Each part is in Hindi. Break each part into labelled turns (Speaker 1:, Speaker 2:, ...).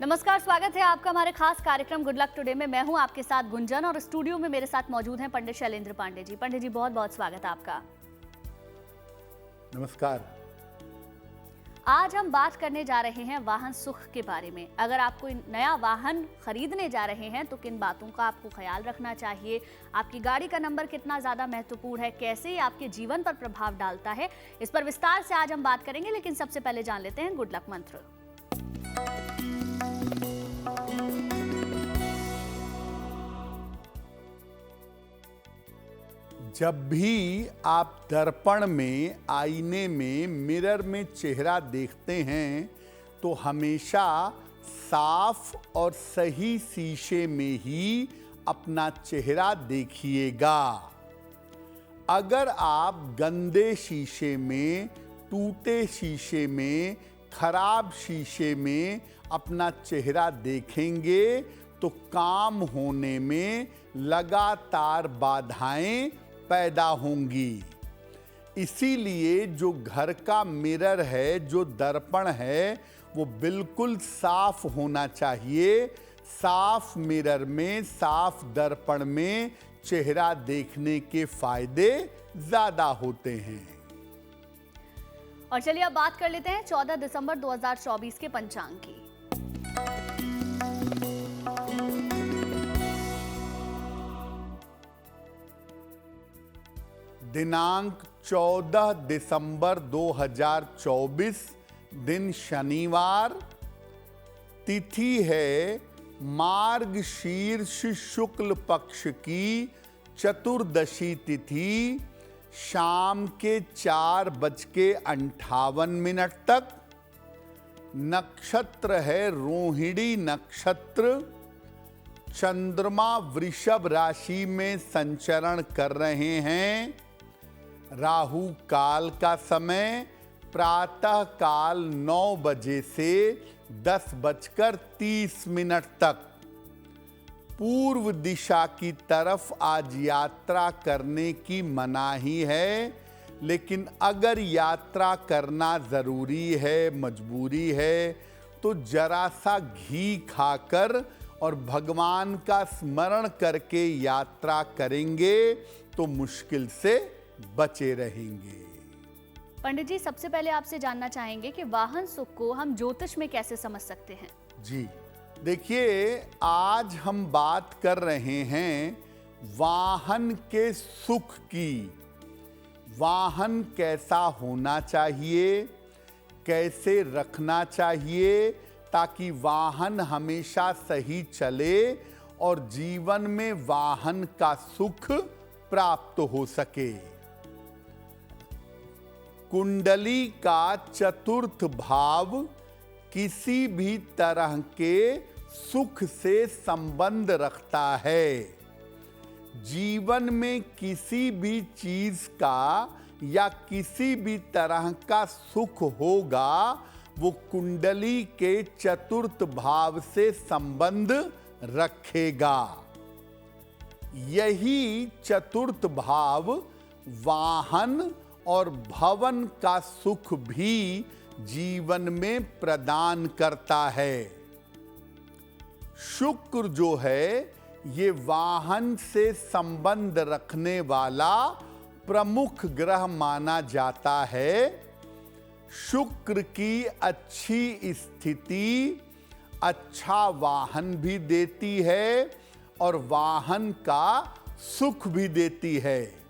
Speaker 1: नमस्कार, स्वागत है आपका हमारे खास कार्यक्रम गुड लक टुडे में। मैं हूं आपके साथ गुंजन और स्टूडियो में मेरे साथ मौजूद हैं पंडित शैलेंद्र पांडे जी। पंडित जी, बहुत बहुत स्वागत है आपका।
Speaker 2: नमस्कार।
Speaker 1: आज हम बात करने जा रहे हैं वाहन सुख के बारे में। अगर आप कोई नया वाहन खरीदने जा रहे हैं तो किन बातों का आपको ख्याल रखना चाहिए, आपकी गाड़ी का नंबर कितना ज्यादा महत्वपूर्ण है, कैसे ये आपके जीवन पर प्रभाव डालता है, इस पर विस्तार से आज हम बात करेंगे। लेकिन सबसे पहले जान लेते हैं गुड लक मंत्र।
Speaker 2: जब भी आप दर्पण में, आईने में, मिरर में चेहरा देखते हैं तो हमेशा साफ और सही शीशे में ही अपना चेहरा देखिएगा। अगर आप गंदे शीशे में, टूटे शीशे में, खराब शीशे में अपना चेहरा देखेंगे तो काम होने में लगातार बाधाएं पैदा होंगी। इसीलिए जो घर का मिरर है, जो दर्पण है, वो बिल्कुल साफ होना चाहिए। साफ मिरर में, साफ दर्पण में चेहरा देखने के फायदे ज्यादा होते हैं।
Speaker 1: और चलिए अब बात कर लेते हैं 14 दिसंबर 2024 के पंचांग की।
Speaker 2: दिनांक 14 दिसंबर 2024, दिन शनिवार, तिथि है मार्गशीर्ष शुक्ल पक्ष की चतुर्दशी तिथि, शाम के 4:58 तक। नक्षत्र है रोहिणी नक्षत्र। चंद्रमा वृषभ राशि में संचरण कर रहे हैं। राहु काल का समय प्रातः काल 9 बजे से 10:30 तक। पूर्व दिशा की तरफ आज यात्रा करने की मनाही है, लेकिन अगर यात्रा करना जरूरी है, मजबूरी है, तो जरा सा घी खाकर और भगवान का स्मरण करके यात्रा करेंगे तो मुश्किल से बचे रहेंगे।
Speaker 1: पंडित जी, सबसे पहले आपसे जानना चाहेंगे कि वाहन सुख को हम ज्योतिष में कैसे समझ सकते हैं?
Speaker 2: जी देखिए, आज हम बात कर रहे हैं वाहन के सुख की। वाहन कैसा होना चाहिए, कैसे रखना चाहिए ताकि वाहन हमेशा सही चले और जीवन में वाहन का सुख प्राप्त हो सके। कुंडली का चतुर्थ भाव किसी भी तरह के सुख से संबंध रखता है। जीवन में किसी भी चीज का या किसी भी तरह का सुख होगा, वो कुंडली के चतुर्थ भाव से संबंध रखेगा। यही चतुर्थ भाव वाहन और भवन का सुख भी जीवन में प्रदान करता है। शुक्र जो है, ये वाहन से संबंध रखने वाला प्रमुख ग्रह माना जाता है। शुक्र की अच्छी स्थिति अच्छा वाहन भी देती है और वाहन का सुख भी देती है।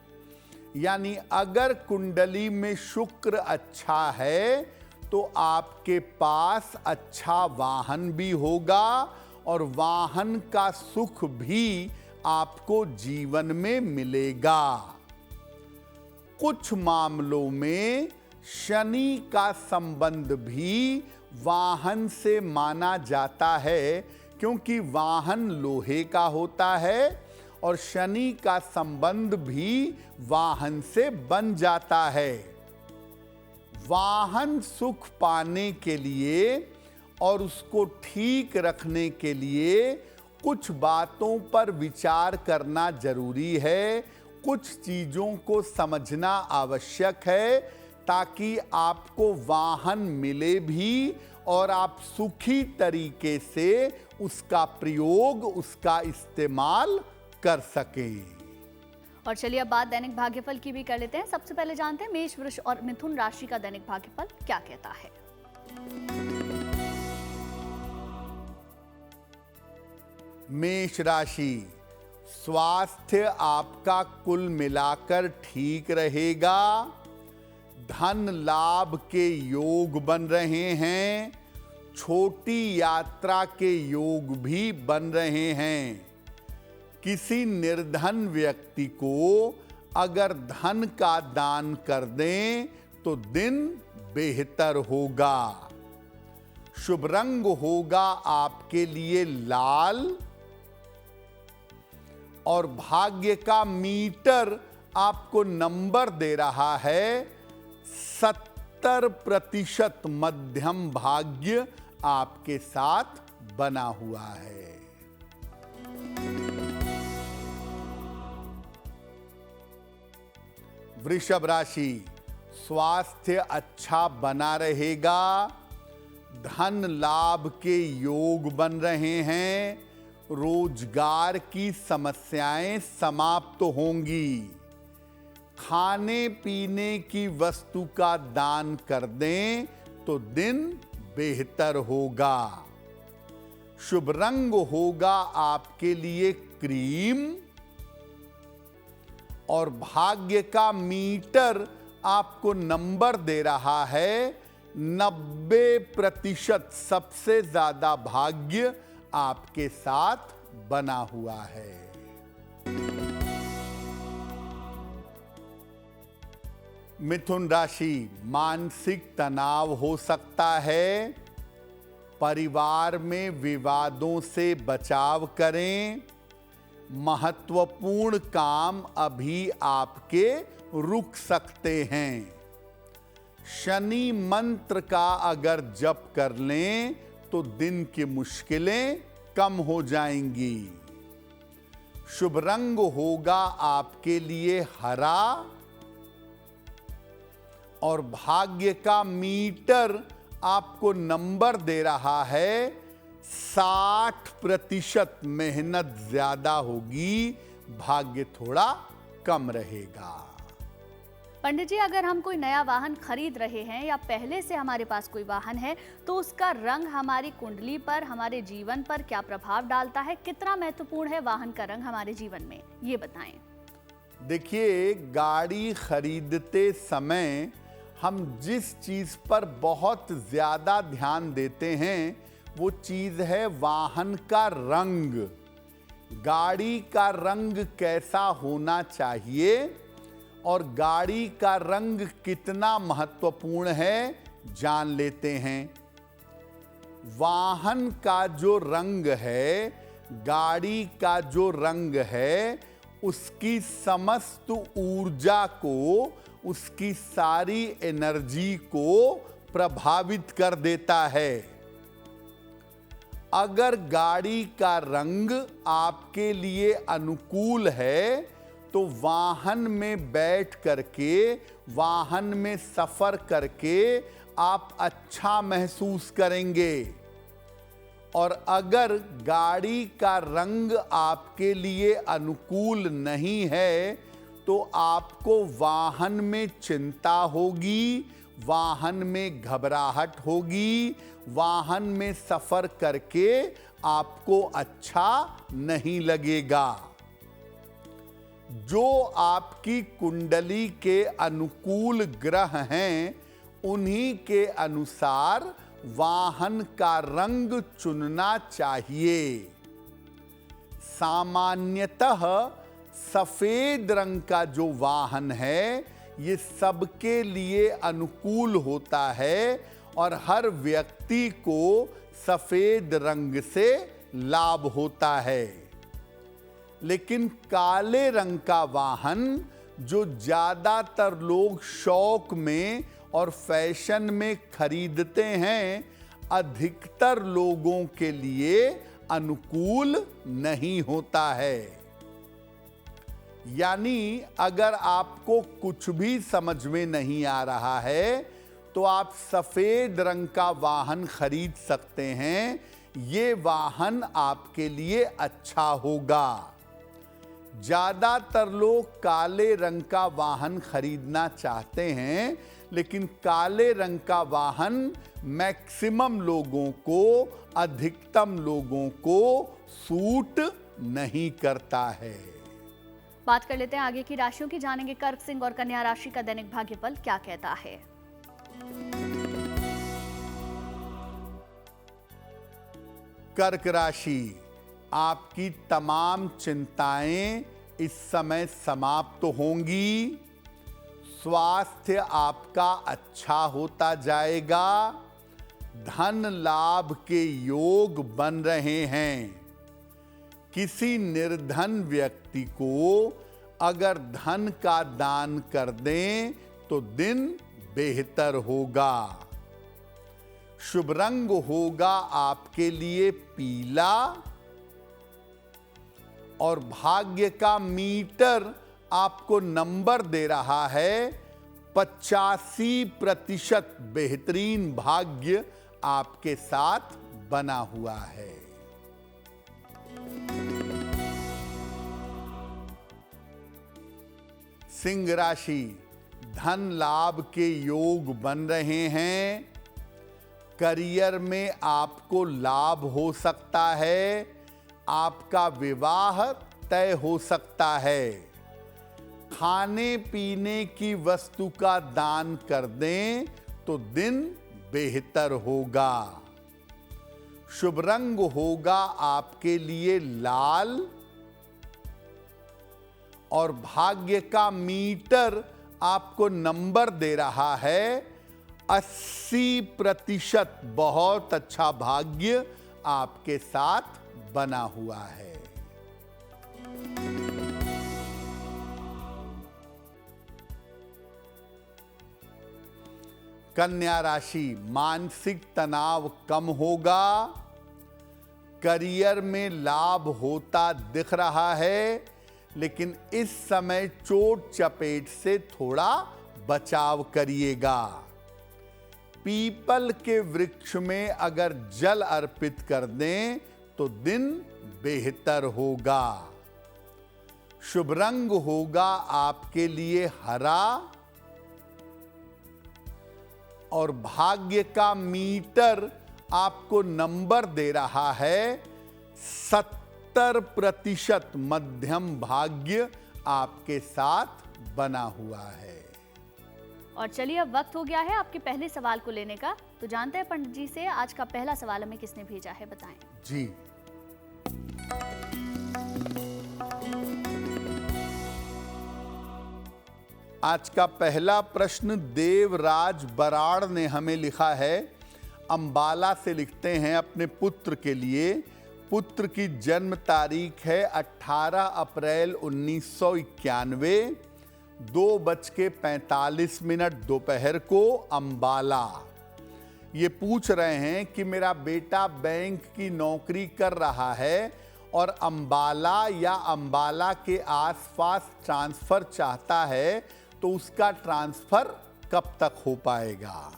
Speaker 2: यानी अगर कुंडली में शुक्र अच्छा है तो आपके पास अच्छा वाहन भी होगा और वाहन का सुख भी आपको जीवन में मिलेगा। कुछ मामलों में शनि का संबंध भी वाहन से माना जाता है, क्योंकि वाहन लोहे का होता है और शनि का संबंध भी वाहन से बन जाता है। वाहन सुख पाने के लिए और उसको ठीक रखने के लिए कुछ बातों पर विचार करना जरूरी है, कुछ चीजों को समझना आवश्यक है ताकि आपको वाहन मिले भी और आप सुखी तरीके से उसका प्रयोग, उसका इस्तेमाल कर सकें।
Speaker 1: और चलिए अब बात दैनिक भाग्यफल की भी कर लेते हैं। सबसे पहले जानते हैं मेष, वृष और मिथुन राशि का दैनिक भाग्यफल क्या कहता है।
Speaker 2: मेष राशि, स्वास्थ्य आपका कुल मिलाकर ठीक रहेगा। धन लाभ के योग बन रहे हैं। छोटी यात्रा के योग भी बन रहे हैं। किसी निर्धन व्यक्ति को अगर धन का दान कर दें तो दिन बेहतर होगा। शुभ रंग होगा आपके लिए लाल और भाग्य का मीटर आपको नंबर दे रहा है 70% मध्यम भाग्य आपके साथ बना हुआ है। वृषभ राशि, स्वास्थ्य अच्छा बना रहेगा। धन लाभ के योग बन रहे हैं। रोजगार की समस्याएं समाप्त होंगी। खाने पीने की वस्तु का दान कर दें तो दिन बेहतर होगा। शुभ रंग होगा आपके लिए क्रीम और भाग्य का मीटर आपको नंबर दे रहा है 90%। सबसे ज्यादा भाग्य आपके साथ बना हुआ है। मिथुन राशि, मानसिक तनाव हो सकता है। परिवार में विवादों से बचाव करें। महत्वपूर्ण काम अभी आपके रुक सकते हैं। शनि मंत्र का अगर जप कर लें तो दिन की मुश्किलें कम हो जाएंगी। शुभ रंग होगा आपके लिए हरा और भाग्य का मीटर आपको नंबर दे रहा है 60%। मेहनत ज्यादा होगी, भाग्य थोड़ा कम रहेगा।
Speaker 1: पंडित जी, अगर हम कोई नया वाहन खरीद रहे हैं या पहले से हमारे पास कोई वाहन है तो उसका रंग हमारी कुंडली पर, हमारे जीवन पर क्या प्रभाव डालता है? कितना महत्वपूर्ण है वाहन का रंग हमारे जीवन में, ये बताएं।
Speaker 2: देखिए, गाड़ी खरीदते समय हम जिस चीज पर बहुत ज्यादा ध्यान देते हैं वो चीज है वाहन का रंग। गाड़ी का रंग कैसा होना चाहिए और गाड़ी का रंग कितना महत्वपूर्ण है जान लेते हैं। वाहन का जो रंग है, गाड़ी का जो रंग है, उसकी समस्त ऊर्जा को, उसकी सारी एनर्जी को प्रभावित कर देता है। अगर गाड़ी का रंग आपके लिए अनुकूल है तो वाहन में बैठ करके, वाहन में सफर करके आप अच्छा महसूस करेंगे। और अगर गाड़ी का रंग आपके लिए अनुकूल नहीं है तो आपको वाहन में चिंता होगी, वाहन में घबराहट होगी, वाहन में सफर करके आपको अच्छा नहीं लगेगा। जो आपकी कुंडली के अनुकूल ग्रह हैं, उन्हीं के अनुसार वाहन का रंग चुनना चाहिए। सामान्यतः सफेद रंग का जो वाहन है ये सबके लिए अनुकूल होता है और हर व्यक्ति को सफेद रंग से लाभ होता है। लेकिन काले रंग का वाहन जो ज्यादातर लोग शौक में और फैशन में खरीदते हैं, अधिकतर लोगों के लिए अनुकूल नहीं होता है। यानी अगर आपको कुछ भी समझ में नहीं आ रहा है तो आप सफेद रंग का वाहन खरीद सकते हैं। ये वाहन आपके लिए अच्छा होगा। ज्यादातर लोग काले रंग का वाहन खरीदना चाहते हैं, लेकिन काले रंग का वाहन मैक्सिमम लोगों को, अधिकतम लोगों को सूट नहीं करता है।
Speaker 1: बात कर लेते हैं आगे की राशियों की, जानेंगे कर्क, सिंह और कन्या राशि का दैनिक भाग्यफल क्या कहता है।
Speaker 2: कर्क राशि, आपकी तमाम चिंताएं इस समय समाप्त होंगी। स्वास्थ्य आपका अच्छा होता जाएगा। धन लाभ के योग बन रहे हैं। किसी निर्धन व्यक्ति को अगर धन का दान कर दें तो दिन बेहतर होगा। शुभ रंग होगा आपके लिए पीला और भाग्य का मीटर आपको नंबर दे रहा है 85% बेहतरीन भाग्य आपके साथ बना हुआ है। सिंह राशि, धन लाभ के योग बन रहे हैं। करियर में आपको लाभ हो सकता है। आपका विवाह तय हो सकता है। खाने पीने की वस्तु का दान कर दें तो दिन बेहतर होगा। शुभ रंग होगा आपके लिए लाल और भाग्य का मीटर आपको नंबर दे रहा है 80%। बहुत अच्छा भाग्य आपके साथ बना हुआ है। कन्या राशि, मानसिक तनाव कम होगा। करियर में लाभ होता दिख रहा है, लेकिन इस समय चोट चपेट से थोड़ा बचाव करिएगा। पीपल के वृक्ष में अगर जल अर्पित कर दें तो दिन बेहतर होगा। शुभ रंग होगा आपके लिए हरा और भाग्य का मीटर आपको नंबर दे रहा है 70%। मध्यम भाग्य आपके साथ बना हुआ है।
Speaker 1: और चलिए अब वक्त हो गया है आपके पहले सवाल को लेने का। तो जानते हैं पंडित जी से आज का पहला सवाल हमें किसने भेजा है, बताएं।
Speaker 2: जी, आज का पहला प्रश्न देवराज बराड़ ने हमें लिखा है। अंबाला से लिखते हैं अपने पुत्र के लिए। पुत्र की जन्म तारीख है 18 अप्रैल 1991, 2:45 दोपहर को, अंबाला। ये पूछ रहे हैं कि मेरा बेटा बैंक की नौकरी कर रहा है और अंबाला या अंबाला के आसपास ट्रांसफर चाहता है, तो उसका ट्रांसफर कब तक हो पाएगा।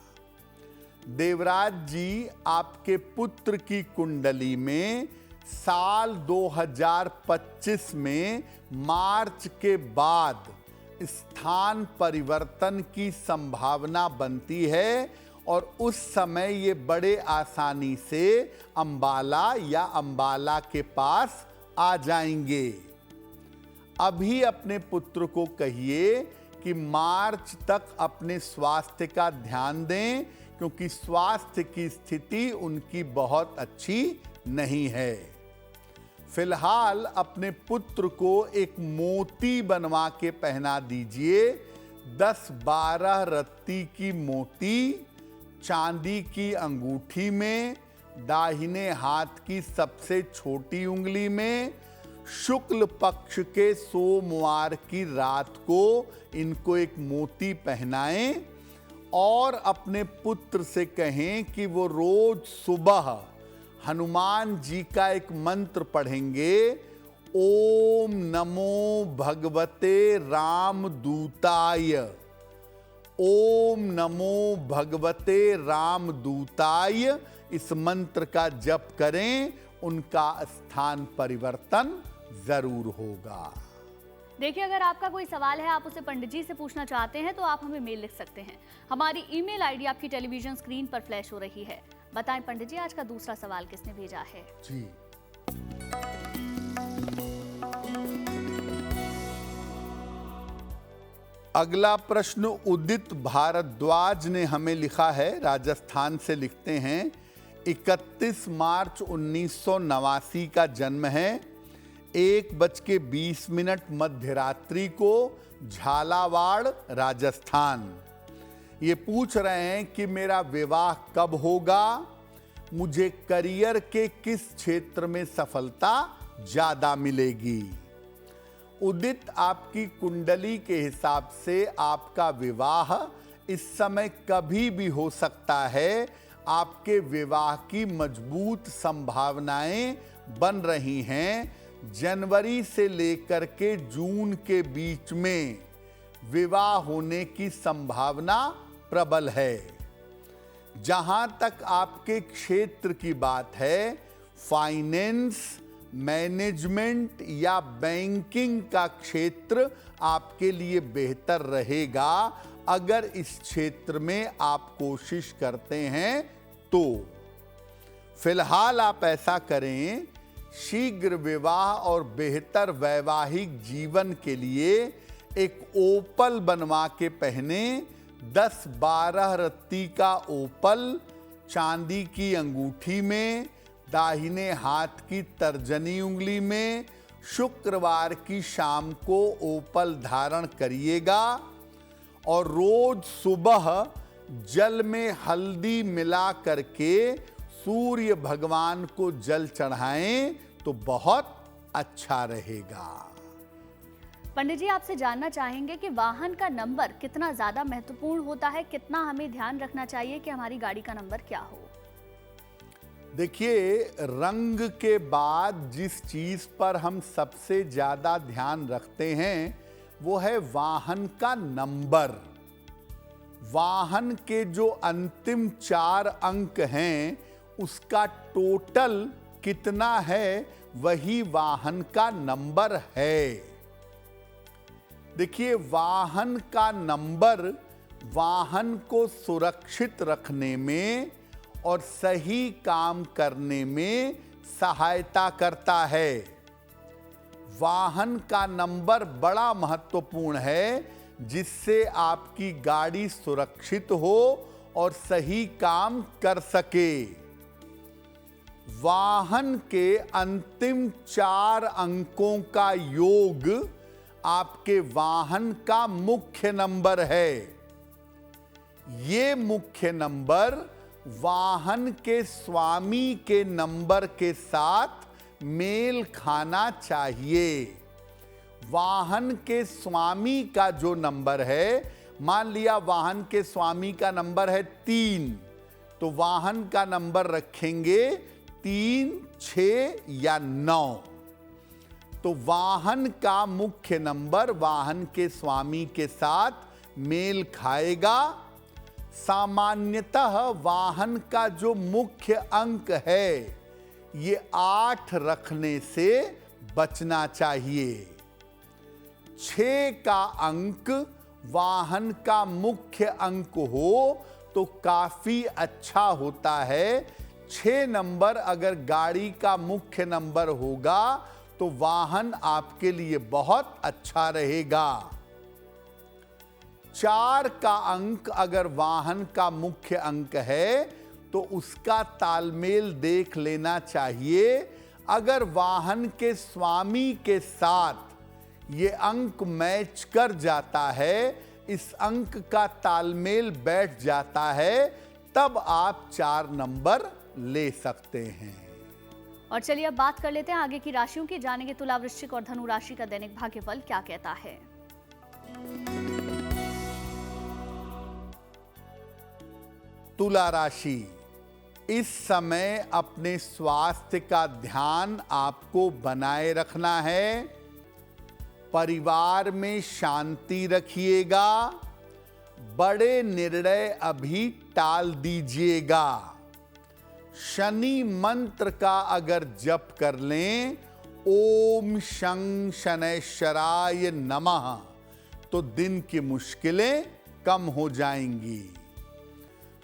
Speaker 2: देवराज जी, आपके पुत्र की कुंडली में साल 2025 में मार्च के बाद स्थान परिवर्तन की संभावना बनती है और उस समय ये बड़े आसानी से अंबाला या अंबाला के पास आ जाएंगे। अभी अपने पुत्र को कहिए कि मार्च तक अपने स्वास्थ्य का ध्यान दें, क्योंकि स्वास्थ्य की स्थिति उनकी बहुत अच्छी नहीं है। फिलहाल अपने पुत्र को एक मोती बनवा के पहना दीजिए। 10-12 रत्ती की मोती चांदी की अंगूठी में, दाहिने हाथ की सबसे छोटी उंगली में, शुक्ल पक्ष के सोमवार की रात को इनको एक मोती पहनाएं और अपने पुत्र से कहें कि वो रोज सुबह हनुमान जी का एक मंत्र पढ़ेंगे, ओम नमो भगवते रामदूताय। ओम नमो भगवते रामदूताय इस मंत्र का जप करें, उनका स्थान परिवर्तन जरूर होगा।
Speaker 1: देखिए, अगर आपका कोई सवाल है, आप उसे पंडित जी से पूछना चाहते हैं तो आप हमें मेल लिख सकते हैं। हमारी ईमेल आईडी आपकी टेलीविजन स्क्रीन पर फ्लैश हो रही है। बताएं पंडित जी, आज का दूसरा सवाल किसने भेजा है?
Speaker 2: जी, अगला प्रश्न उदित भारद्वाज ने हमें लिखा है, राजस्थान से लिखते हैं। 31 मार्च 1989 का जन्म है। 1:20 मध्य रात्रि को झालावाड़, राजस्थान। ये पूछ रहे हैं कि मेरा विवाह कब होगा, मुझे करियर के किस क्षेत्र में सफलता ज्यादा मिलेगी। उदित, आपकी कुंडली के हिसाब से आपका विवाह इस समय कभी भी हो सकता है। आपके विवाह की मजबूत संभावनाएं बन रही हैं। जनवरी से लेकर के जून के बीच में विवाह होने की संभावना प्रबल है। जहां तक आपके क्षेत्र की बात है, फाइनेंस, मैनेजमेंट या बैंकिंग का क्षेत्र आपके लिए बेहतर रहेगा। अगर इस क्षेत्र में आप कोशिश करते हैं तो फिलहाल आप ऐसा करें, शीघ्र विवाह और बेहतर वैवाहिक जीवन के लिए एक ओपल बनवा के पहने। 10-12 रत्ती का ओपल चांदी की अंगूठी में, दाहिने हाथ की तर्जनी उंगली में, शुक्रवार की शाम को ओपल धारण करिएगा और रोज सुबह जल में हल्दी मिला करके सूर्य भगवान को जल चढ़ाएं तो बहुत अच्छा रहेगा।
Speaker 1: पंडित जी, आपसे जानना चाहेंगे कि वाहन का नंबर कितना ज्यादा महत्वपूर्ण होता है, कितना हमें ध्यान रखना चाहिए कि हमारी गाड़ी का नंबर क्या हो?
Speaker 2: देखिए, रंग के बाद जिस चीज पर हम सबसे ज्यादा ध्यान रखते हैं वो है वाहन का नंबर। वाहन के जो अंतिम 4 अंक हैं उसका टोटल कितना है, वही वाहन का नंबर है। देखिए, वाहन का नंबर वाहन को सुरक्षित रखने में और सही काम करने में सहायता करता है। वाहन का नंबर बड़ा महत्वपूर्ण है, जिससे आपकी गाड़ी सुरक्षित हो और सही काम कर सके। वाहन के अंतिम 4 अंकों का योग आपके वाहन का मुख्य नंबर है। ये मुख्य नंबर वाहन के स्वामी के नंबर के साथ मेल खाना चाहिए। वाहन के स्वामी का जो नंबर है, मान लिया वाहन के स्वामी का नंबर है 3, तो वाहन का नंबर रखेंगे 3, 6 या 9। तो वाहन का मुख्य नंबर वाहन के स्वामी के साथ मेल खाएगा। सामान्यतः वाहन का जो मुख्य अंक है ये 8 रखने से बचना चाहिए। 6 का अंक वाहन का मुख्य अंक हो तो काफी अच्छा होता है। 6 नंबर अगर गाड़ी का मुख्य नंबर होगा तो वाहन आपके लिए बहुत अच्छा रहेगा। 4 का अंक अगर वाहन का मुख्य अंक है तो उसका तालमेल देख लेना चाहिए। अगर वाहन के स्वामी के साथ ये अंक मैच कर जाता है, इस अंक का तालमेल बैठ जाता है, तब आप 4 नंबर ले सकते हैं।
Speaker 1: और चलिए अब बात कर लेते हैं आगे की राशियों की। जानेंगे तुला, वृश्चिक और धनु राशि का दैनिक भाग्यफल क्या कहता है।
Speaker 2: तुला राशि, इस समय अपने स्वास्थ्य का ध्यान आपको बनाए रखना है। परिवार में शांति रखिएगा। बड़े निर्णय अभी टाल दीजिएगा। शनि मंत्र का अगर जप कर लें, ओम शं शनैश्चराय नमः, तो दिन की मुश्किलें कम हो जाएंगी।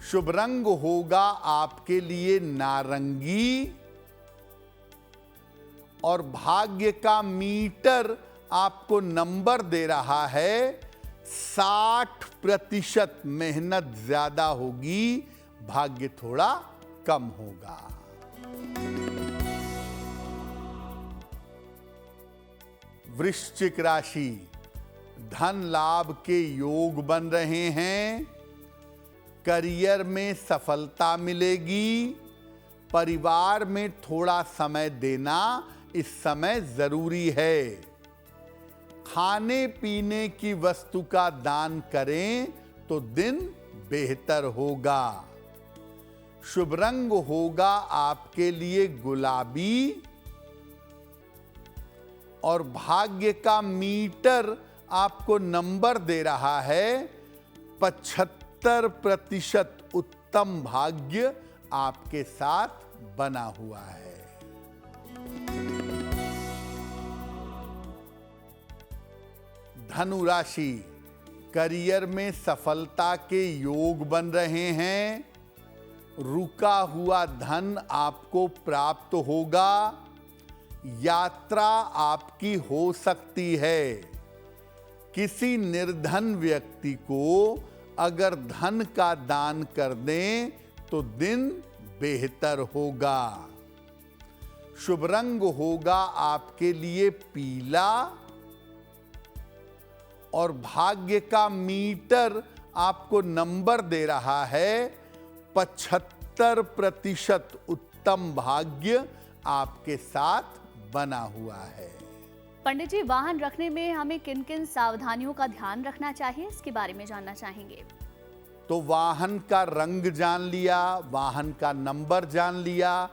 Speaker 2: शुभ रंग होगा आपके लिए नारंगी और भाग्य का मीटर आपको नंबर दे रहा है 60%। मेहनत ज्यादा होगी, भाग्य थोड़ा कम होगा। वृश्चिक राशि, धन लाभ के योग बन रहे हैं। करियर में सफलता मिलेगी। परिवार में थोड़ा समय देना इस समय जरूरी है। खाने पीने की वस्तु का दान करें तो दिन बेहतर होगा। शुभ रंग होगा आपके लिए गुलाबी और भाग्य का मीटर आपको नंबर दे रहा है 75%। उत्तम भाग्य आपके साथ बना हुआ है। धनु राशि, करियर में सफलता के योग बन रहे हैं। रुका हुआ धन आपको प्राप्त होगा। यात्रा आपकी हो सकती है। किसी निर्धन व्यक्ति को अगर धन का दान कर दें तो दिन बेहतर होगा। शुभ रंग होगा आपके लिए पीला और भाग्य का मीटर आपको नंबर दे रहा है 75%। उत्तम भाग्य आपके साथ बना हुआ है।
Speaker 1: पंडित जी, वाहन रखने में हमें किन किन सावधानियों का ध्यान रखना चाहिए, इसके बारे में जानना चाहेंगे।
Speaker 2: तो वाहन का रंग जान लिया, वाहन का नंबर जान लिया।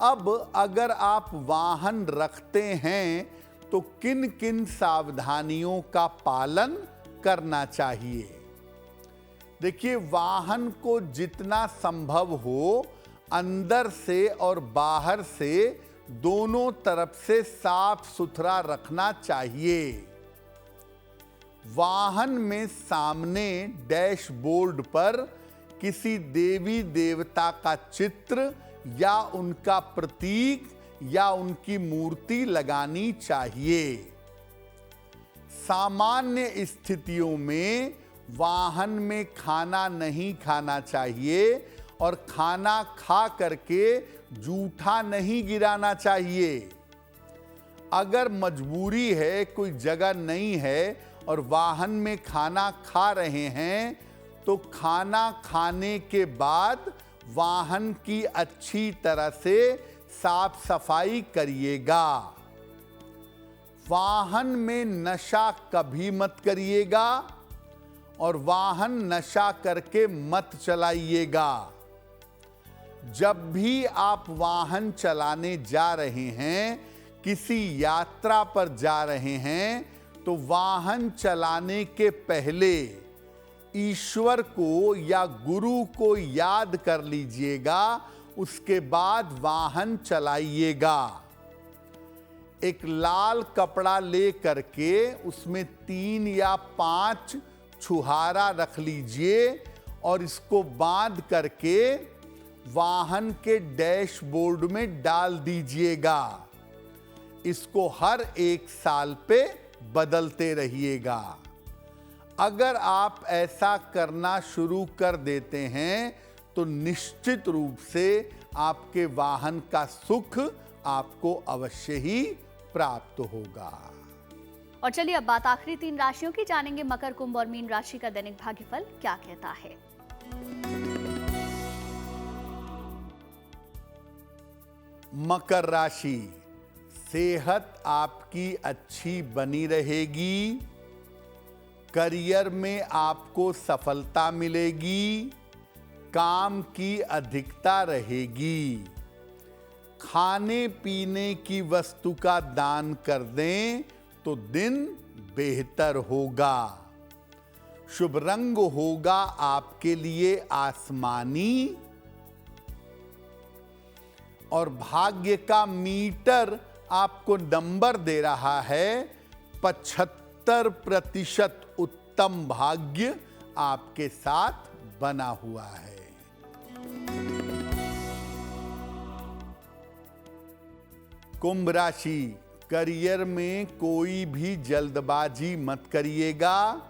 Speaker 2: अब अगर आप वाहन रखते हैं तो किन किन सावधानियों का पालन करना चाहिए। देखिए, वाहन को जितना संभव हो अंदर से और बाहर से दोनों तरफ से साफ सुथरा रखना चाहिए। वाहन में सामने डैशबोर्ड पर किसी देवी देवता का चित्र या उनका प्रतीक या उनकी मूर्ति लगानी चाहिए। सामान्य स्थितियों में वाहन में खाना नहीं खाना चाहिए और खाना खा करके जूठा नहीं गिराना चाहिए। अगर मजबूरी है, कोई जगह नहीं है और वाहन में खाना खा रहे हैं तो खाना खाने के बाद वाहन की अच्छी तरह से साफ सफाई करिएगा। वाहन में नशा कभी मत करिएगा और वाहन नशा करके मत चलाइएगा। जब भी आप वाहन चलाने जा रहे हैं, किसी यात्रा पर जा रहे हैं, तो वाहन चलाने के पहले ईश्वर को या गुरु को याद कर लीजिएगा, उसके बाद वाहन चलाइएगा। एक लाल कपड़ा ले करके उसमें 3 या 5 छुहारा रख लीजिए और इसको बांध करके वाहन के डैशबोर्ड में डाल दीजिएगा। इसको हर 1 साल पे बदलते रहिएगा। अगर आप ऐसा करना शुरू कर देते हैं तो निश्चित रूप से आपके वाहन का सुख आपको अवश्य ही प्राप्त होगा।
Speaker 1: और चलिए अब बात आखिरी 3 राशियों की जानेंगे। मकर, कुंभ और मीन राशि का दैनिक भाग्यफल क्या कहता है।
Speaker 2: मकर राशि, सेहत आपकी अच्छी बनी रहेगी। करियर में आपको सफलता मिलेगी। काम की अधिकता रहेगी। खाने पीने की वस्तु का दान कर दें तो दिन बेहतर होगा। शुभ रंग होगा आपके लिए आसमानी और भाग्य का मीटर आपको नंबर दे रहा है 75% उत्तम भाग्य आपके साथ बना हुआ है। कुंभ राशि, करियर में कोई भी जल्दबाजी मत करिएगा।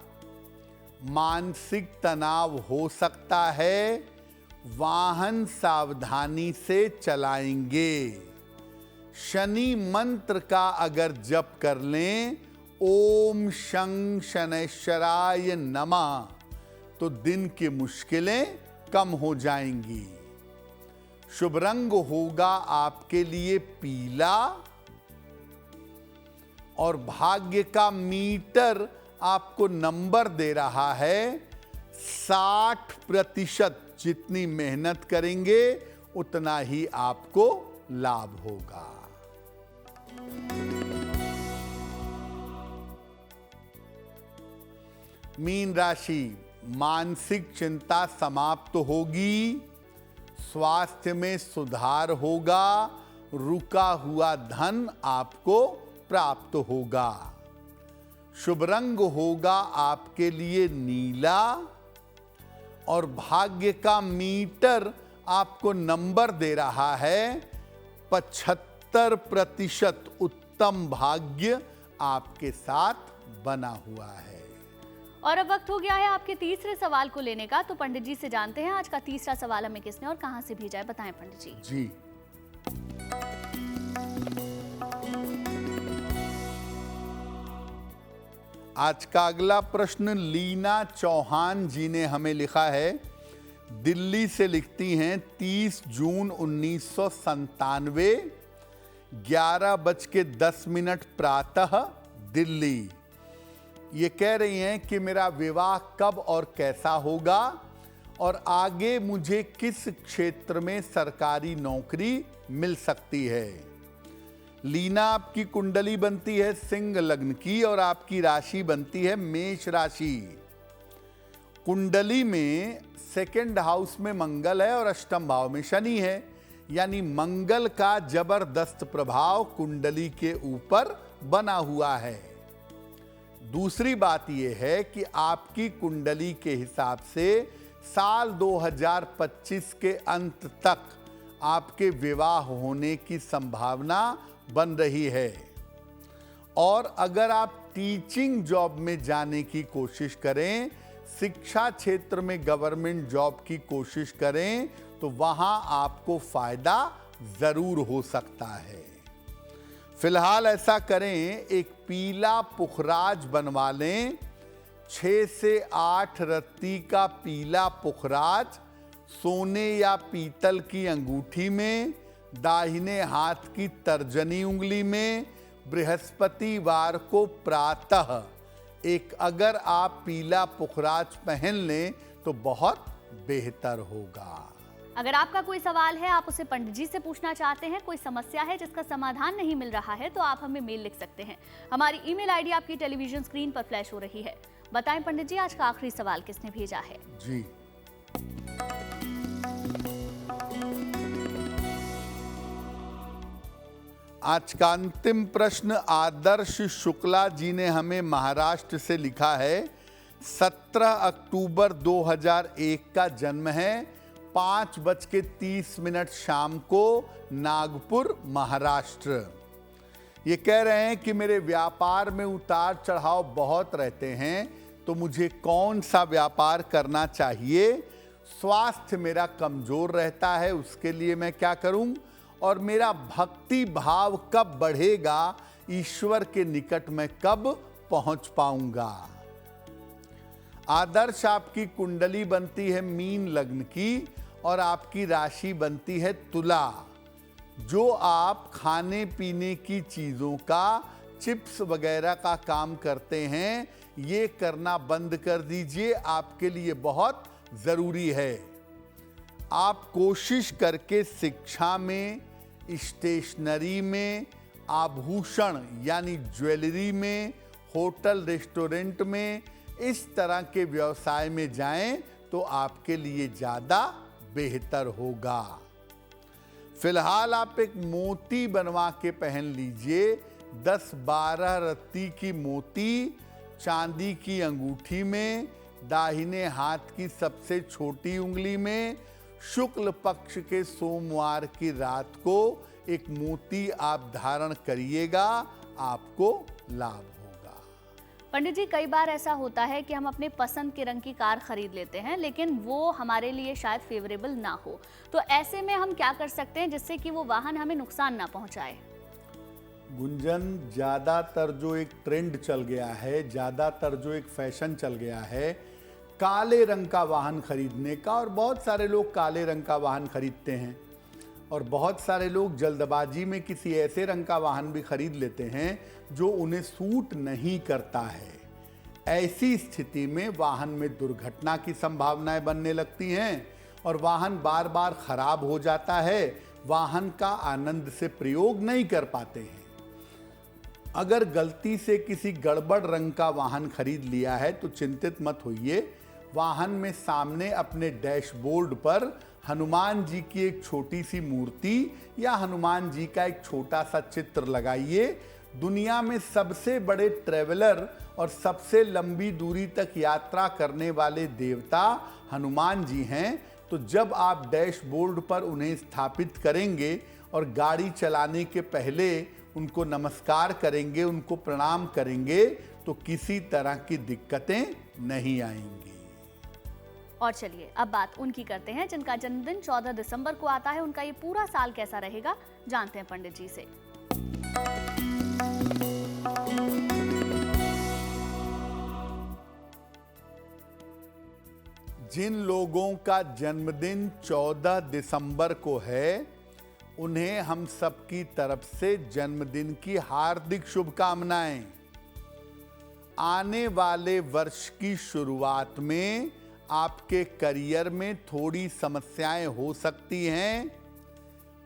Speaker 2: मानसिक तनाव हो सकता है, वाहन सावधानी से चलाएंगे। शनि मंत्र का अगर जप कर लें, ओम शं शनैश्चराय नमः, तो दिन की मुश्किलें कम हो जाएंगी। शुभ रंग होगा आपके लिए पीला और भाग्य का मीटर आपको नंबर दे रहा है 60%। जितनी मेहनत करेंगे उतना ही आपको लाभ होगा। मीन राशि, मानसिक चिंता समाप्त होगी, स्वास्थ्य में सुधार होगा, रुका हुआ धन आपको प्राप्त होगा। शुभ रंग होगा आपके लिए नीला और भाग्य का मीटर आपको नंबर दे रहा है 75%। उत्तम भाग्य आपके साथ बना हुआ है।
Speaker 1: और अब वक्त हो गया है आपके तीसरे सवाल को लेने का। तो पंडित जी से जानते हैं आज का तीसरा सवाल हमें किसने और कहां से भेजा है, बताएं पंडित जी।
Speaker 2: जी, आज का अगला प्रश्न लीना चौहान जी ने हमें लिखा है। दिल्ली से लिखती हैं, 30 जून 1997, 11:10 प्रातः, दिल्ली। ये कह रही हैं कि मेरा विवाह कब और कैसा होगा और आगे मुझे किस क्षेत्र में सरकारी नौकरी मिल सकती है। लीना, आपकी कुंडली बनती है सिंह लग्न की और आपकी राशि बनती है मेष राशि। कुंडली में सेकंड हाउस में मंगल है और अष्टम भाव में शनि है, यानी मंगल का जबरदस्त प्रभाव कुंडली के ऊपर बना हुआ है। दूसरी बात यह है कि आपकी कुंडली के हिसाब से साल 2025 के अंत तक आपके विवाह होने की संभावना बन रही है। और अगर आप टीचिंग जॉब में जाने की कोशिश करें, शिक्षा क्षेत्र में गवर्नमेंट जॉब की कोशिश करें, तो वहां आपको फायदा जरूर हो सकता है। फिलहाल ऐसा करें, एक पीला पुखराज बनवा लें। 6 से 8 रत्ती का पीला पुखराज सोने या पीतल की अंगूठी में, दाहिने हाथ की तर्जनी उंगली में, बृहस्पतिवार को प्रातः एक अगर आप पीला पुखराज पहन लें तो बहुत बेहतर होगा।
Speaker 1: अगर आपका कोई सवाल है, आप उसे पंडित जी से पूछना चाहते हैं, कोई समस्या है जिसका समाधान नहीं मिल रहा है, तो आप हमें मेल लिख सकते हैं। हमारी ईमेल आईडी आपकी टेलीविजन स्क्रीन पर फ्लैश हो रही है। बताएं पंडित जी, आज का आखिरी सवाल किसने भेजा है?
Speaker 2: जी, आज का अंतिम प्रश्न आदर्श शुक्ला जी ने हमें महाराष्ट्र से लिखा है। 17 अक्टूबर 2001 का जन्म है, 5:30 शाम को, नागपुर, महाराष्ट्र। ये कह रहे हैं कि मेरे व्यापार में उतार चढ़ाव बहुत रहते हैं, तो मुझे कौन सा व्यापार करना चाहिए। स्वास्थ्य मेरा कमजोर रहता है, उसके लिए मैं क्या करूं, और मेरा भक्ति भाव कब बढ़ेगा, ईश्वर के निकट में कब पहुंच पाऊंगा। आदर्श, आपकी कुंडली बनती है मीन लग्न की और आपकी राशि बनती है तुला। जो आप खाने पीने की चीज़ों का, चिप्स वगैरह का काम करते हैं, ये करना बंद कर दीजिए, आपके लिए बहुत ज़रूरी है। आप कोशिश करके शिक्षा में, स्टेशनरी में, आभूषण यानी ज्वेलरी में, होटल रेस्टोरेंट में, इस तरह के व्यवसाय में जाएं तो आपके लिए ज़्यादा बेहतर होगा। फिलहाल आप एक मोती बनवा के पहन लीजिए। 10-12 रत्ती की मोती चांदी की अंगूठी में, दाहिने हाथ की सबसे छोटी उंगली में, शुक्ल पक्ष के सोमवार की रात को एक मोती आप धारण करिएगा, आपको लाभ होगा।
Speaker 1: पंडित जी, कई बार ऐसा होता है कि हम अपने पसंद के रंग की कार खरीद लेते हैं, लेकिन वो हमारे लिए शायद फेवरेबल ना हो, तो ऐसे में हम क्या कर सकते हैं जिससे कि वो वाहन हमें नुकसान ना पहुंचाए?
Speaker 2: गुंजन, ज़्यादातर जो एक ट्रेंड चल गया है, ज़्यादातर जो एक फैशन चल गया है काले रंग का वाहन खरीदने का, और बहुत सारे लोग काले रंग का वाहन खरीदते हैं और बहुत सारे लोग जल्दबाजी में किसी ऐसे रंग का वाहन भी खरीद लेते हैं जो उन्हें सूट नहीं करता है। ऐसी स्थिति में वाहन में दुर्घटना की संभावनाएं बनने लगती हैं और वाहन बार बार खराब हो जाता है, वाहन का आनंद से प्रयोग नहीं कर पाते हैं। अगर गलती से किसी गड़बड़ रंग का वाहन खरीद लिया है तो चिंतित मत होइए। वाहन में सामने अपने डैशबोर्ड पर हनुमान जी की एक छोटी सी मूर्ति या हनुमान जी का एक छोटा सा चित्र लगाइए। दुनिया में सबसे बड़े ट्रैवलर और सबसे लंबी दूरी तक यात्रा करने वाले देवता हनुमान जी हैं, तो जब आप डैशबोर्ड पर उन्हें स्थापित करेंगे और गाड़ी चलाने के पहले उनको नमस्कार करेंगे, उनको प्रणाम करेंगे, तो किसी तरह की दिक्कतें नहीं आएंगी।
Speaker 1: और चलिए अब बात उनकी करते हैं जिनका जन्मदिन 14 दिसंबर को आता है। उनका ये पूरा साल कैसा रहेगा, जानते हैं पंडित जी से।
Speaker 2: जिन लोगों का जन्मदिन 14 दिसंबर को है, उन्हें हम सबकी तरफ से जन्मदिन की हार्दिक शुभकामनाएं। आने वाले वर्ष की शुरुआत में आपके करियर में थोड़ी समस्याएं हो सकती हैं।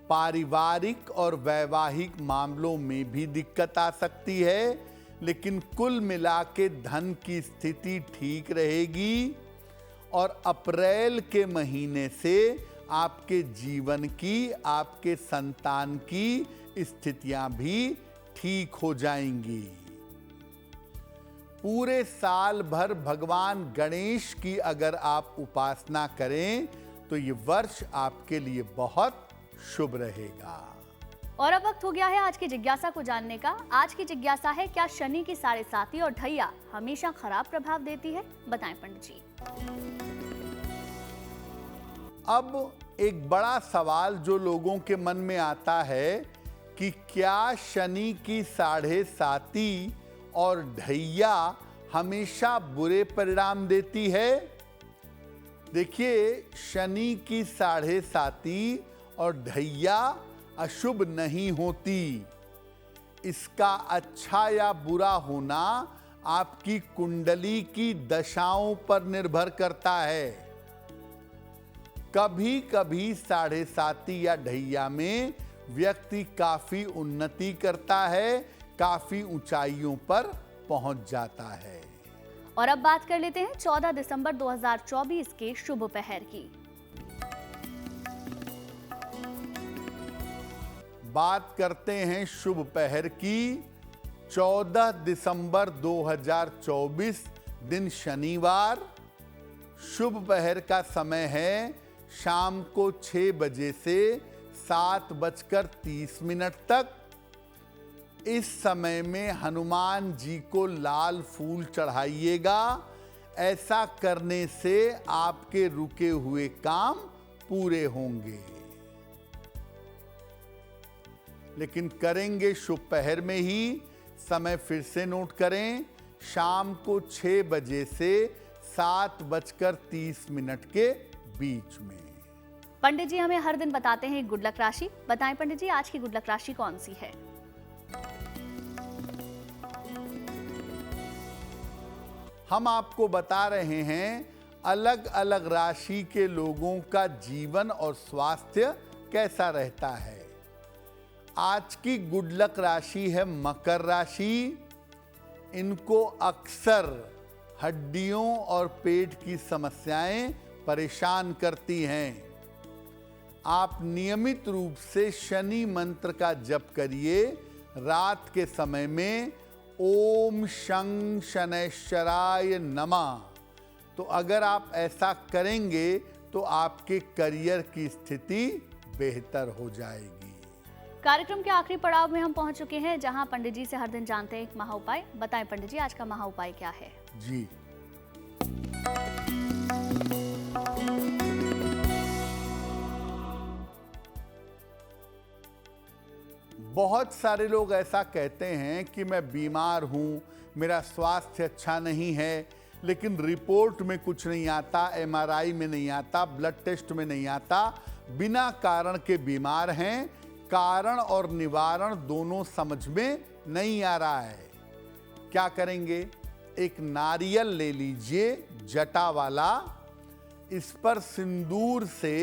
Speaker 2: पारिवारिक और वैवाहिक मामलों में भी दिक्कत आ सकती है, लेकिन कुल मिला के धन की स्थिति ठीक रहेगी और अप्रैल के महीने से आपके जीवन की, आपके संतान की स्थितियां भी ठीक हो जाएंगी। पूरे साल भर भगवान गणेश की अगर आप उपासना करें तो ये वर्ष आपके लिए बहुत शुभ रहेगा।
Speaker 1: और अब वक्त हो गया है आज की जिज्ञासा को जानने का। आज की जिज्ञासा है, क्या शनि की 7.5 और ढैया हमेशा खराब प्रभाव देती है? बताएं पंडित जी।
Speaker 2: अब एक बड़ा सवाल जो लोगों के मन में आता है कि क्या शनि की 7.5 और ढैया हमेशा बुरे परिणाम देती है? देखिए, शनि की 7.5 और ढैया अशुभ नहीं होती। इसका अच्छा या बुरा होना आपकी कुंडली की दशाओं पर निर्भर करता है। कभी कभी 7.5 या ढैया में व्यक्ति काफी उन्नति करता है, काफी ऊंचाइयों पर पहुंच जाता है।
Speaker 1: और अब बात कर लेते हैं 14 दिसंबर 2024 के शुभ पहर की।
Speaker 2: बात करते हैं शुभ पहर की। 14 दिसंबर 2024 दिन शनिवार। शुभ पहर का समय है शाम को 6 बजे से 7:30 तक। इस समय में हनुमान जी को लाल फूल चढ़ाइएगा। ऐसा करने से आपके रुके हुए काम पूरे होंगे। लेकिन करेंगे शुभ पहर में ही। समय फिर से नोट करें, शाम को 6 बजे से 7:30 के बीच में।
Speaker 1: पंडित जी हमें हर दिन बताते हैं गुड लक राशि। बताएं पंडित जी, आज की गुड लक राशि कौन सी है?
Speaker 2: हम आपको बता रहे हैं अलग अलग राशि के लोगों का जीवन और स्वास्थ्य कैसा रहता है। आज की गुड लक राशि है मकर राशि। इनको अक्सर हड्डियों और पेट की समस्याएं परेशान करती हैं। आप नियमित रूप से शनि मंत्र का जप करिए। रात के समय में ओम शं शनैश्चराय नमः। तो अगर आप ऐसा करेंगे तो आपके करियर की स्थिति बेहतर हो जाएगी।
Speaker 1: कार्यक्रम के आखिरी पड़ाव में हम पहुंच चुके हैं, जहां पंडित जी से हर दिन जानते हैं एक महा उपाय। बताएं पंडित जी, आज का महा उपाय क्या है?
Speaker 2: जी, बहुत सारे लोग ऐसा कहते हैं कि मैं बीमार हूं, मेरा स्वास्थ्य अच्छा नहीं है, लेकिन रिपोर्ट में कुछ नहीं आता, एमआरआई में नहीं आता, ब्लड टेस्ट में नहीं आता, बिना कारण के बीमार हैं। कारण और निवारण दोनों समझ में नहीं आ रहा है। क्या करेंगे? एक नारियल ले लीजिए जटा वाला, इस पर सिंदूर से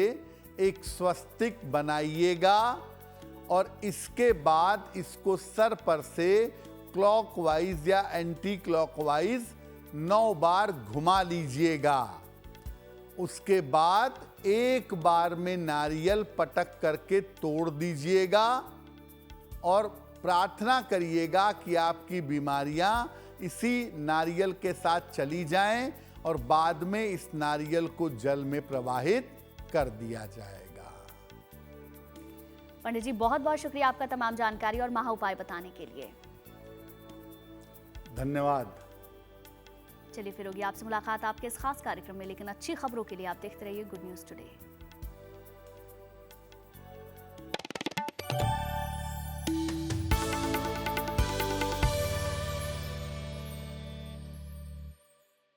Speaker 2: एक स्वस्तिक बनाइएगा और इसके बाद इसको सर पर से क्लॉकवाइज या एंटी क्लॉकवाइज 9 बार घुमा लीजिएगा। उसके बाद एक बार में नारियल पटक करके तोड़ दीजिएगा और प्रार्थना करिएगा कि आपकी बीमारियां इसी नारियल के साथ चली जाएं और बाद में इस नारियल को जल में प्रवाहित कर दिया जाएगा।
Speaker 1: पंडित जी बहुत बहुत शुक्रिया आपका तमाम जानकारी और महा उपाय बताने के लिए।
Speaker 2: धन्यवाद।
Speaker 1: चलिए फिर होगी आपसे मुलाकात आपके इस खास कार्यक्रम में, लेकिन अच्छी खबरों के लिए आप देखते रहिए गुड न्यूज टुडे।